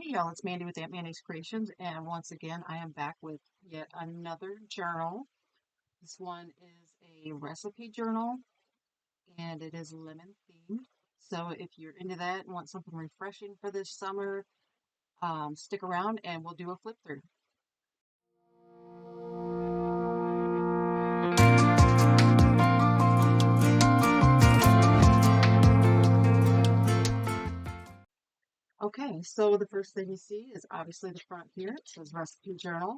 Hey y'all, it's Mandy with Aunt Mandy's Creations, and once again, I am back with yet another journal. This one is a recipe journal, and it is lemon themed. So if you're into that and want something refreshing for this summer, stick around and we'll do a flip through. Okay, so the first thing you see is obviously the front here. It says recipe journal.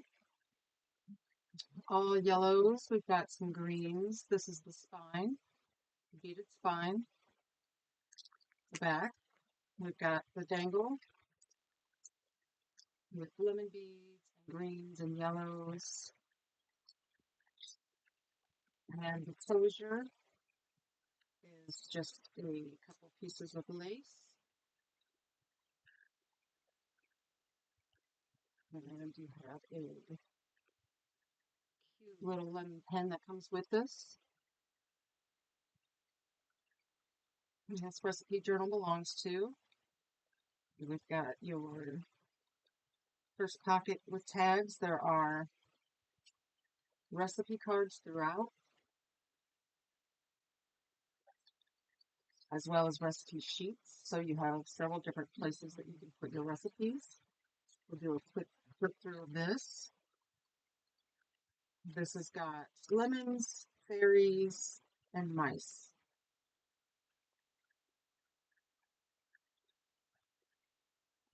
All yellows. We've got some greens. This is the spine, beaded spine. The back. We've got the dangle with lemon beads and greens and yellows. And the closure is just a couple pieces of lace. And you have a cute little lemon pen that comes with this. And this recipe journal belongs to. We've got your first pocket with tags. There are recipe cards throughout, as well as recipe sheets. So you have several different places that you can put your recipes. We'll do a quick flip through of this. This has got lemons, fairies, and mice.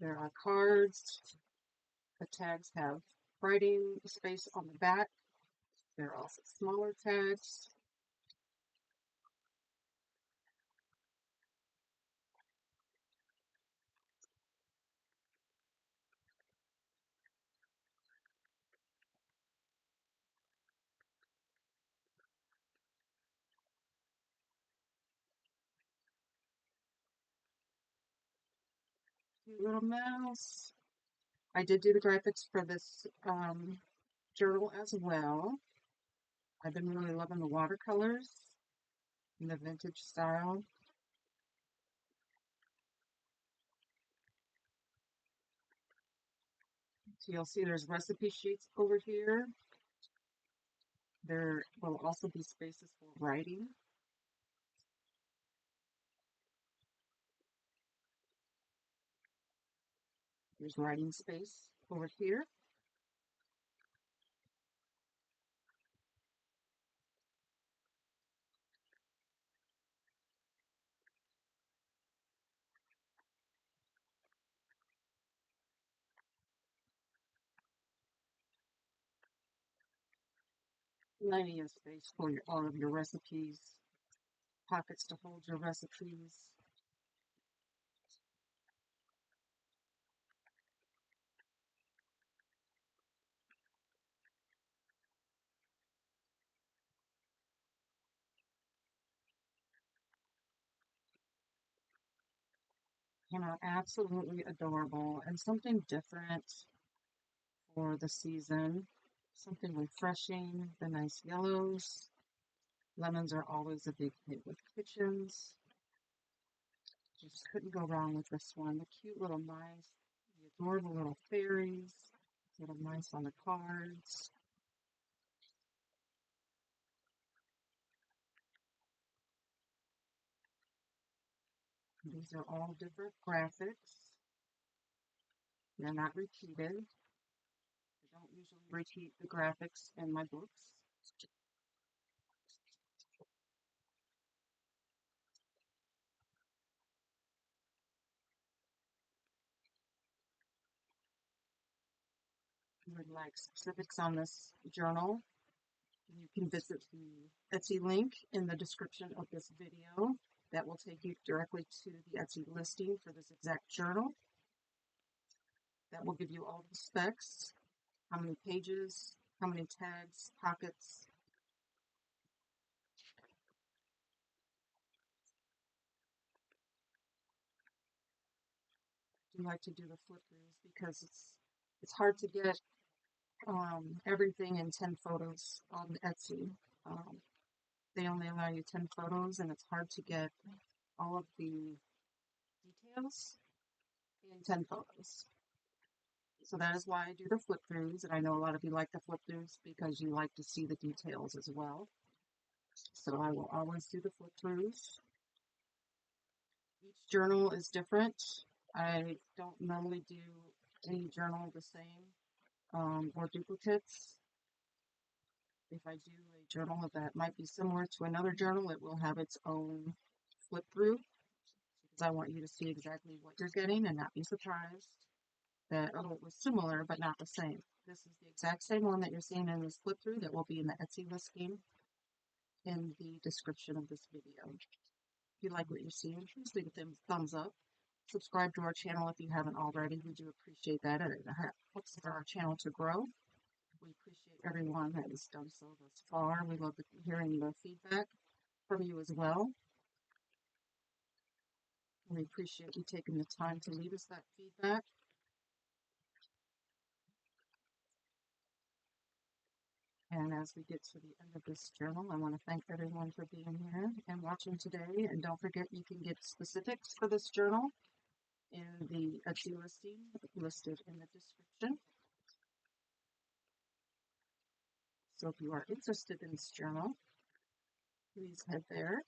There are cards. The tags have writing space on the back. There are also smaller tags. Cute little mouse. I did do the graphics for this journal as well. I've been really loving the watercolors and the vintage style. So you'll see there's recipe sheets over here. There will also be spaces for writing. There's writing space over here. Plenty of space for all of your recipes. Pockets to hold your recipes. Absolutely adorable and something different for the season. Something refreshing, the nice yellows. Lemons are always a big hit with kitchens. Just couldn't go wrong with this one. The cute little mice, the adorable little fairies, little mice on the cards. These are all different graphics. They're not repeated. I don't usually repeat the graphics in my books. If you would like specifics on this journal, you can visit the Etsy link in the description of this video. That will take you directly to the Etsy listing for this exact journal. That will give you all the specs, how many pages, how many tags, pockets. I like to do the flip throughs because it's hard to get everything in 10 photos on Etsy. Um, they only allow you 10 photos, and it's hard to get all of the details in 10 photos. So that is why I do the flip throughs, and I know a lot of you like the flip throughs because you like to see the details as well. So I will always do the flip throughs. Each journal is different. I don't normally do any journal the same or duplicates. If I do a journal that might be similar to another journal, it will have its own flip through because I want you to see exactly what you're getting and not be surprised that, oh, it was similar but not the same. This is the exact same one that you're seeing in this flip through that will be in the Etsy listing in the description of this video. If you like what you're seeing, please leave a thumbs up. Subscribe to our channel if you haven't already. We do appreciate that. It helps our channel to grow. We appreciate everyone that has done so thus far. We love hearing the feedback from you as well. We appreciate you taking the time to leave us that feedback. And as we get to the end of this journal, I want to thank everyone for being here and watching today. And don't forget, you can get specifics for this journal in the Etsy listing listed in the description. So if you are interested in this journal, please head there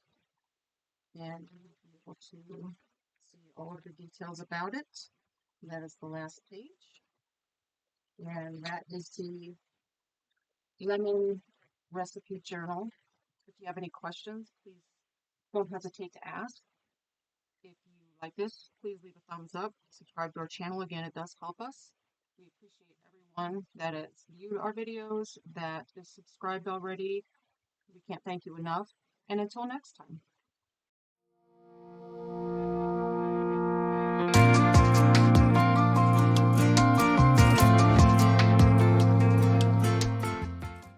and you will be able to see all of the details about it. And that is the last page. And that is the lemon recipe journal. If you have any questions, please don't hesitate to ask. If you like this, please leave a thumbs up. Subscribe to our channel. Again, it does help us. We appreciate everyone that has viewed our videos, that is subscribed already. We can't thank you enough. And until next time.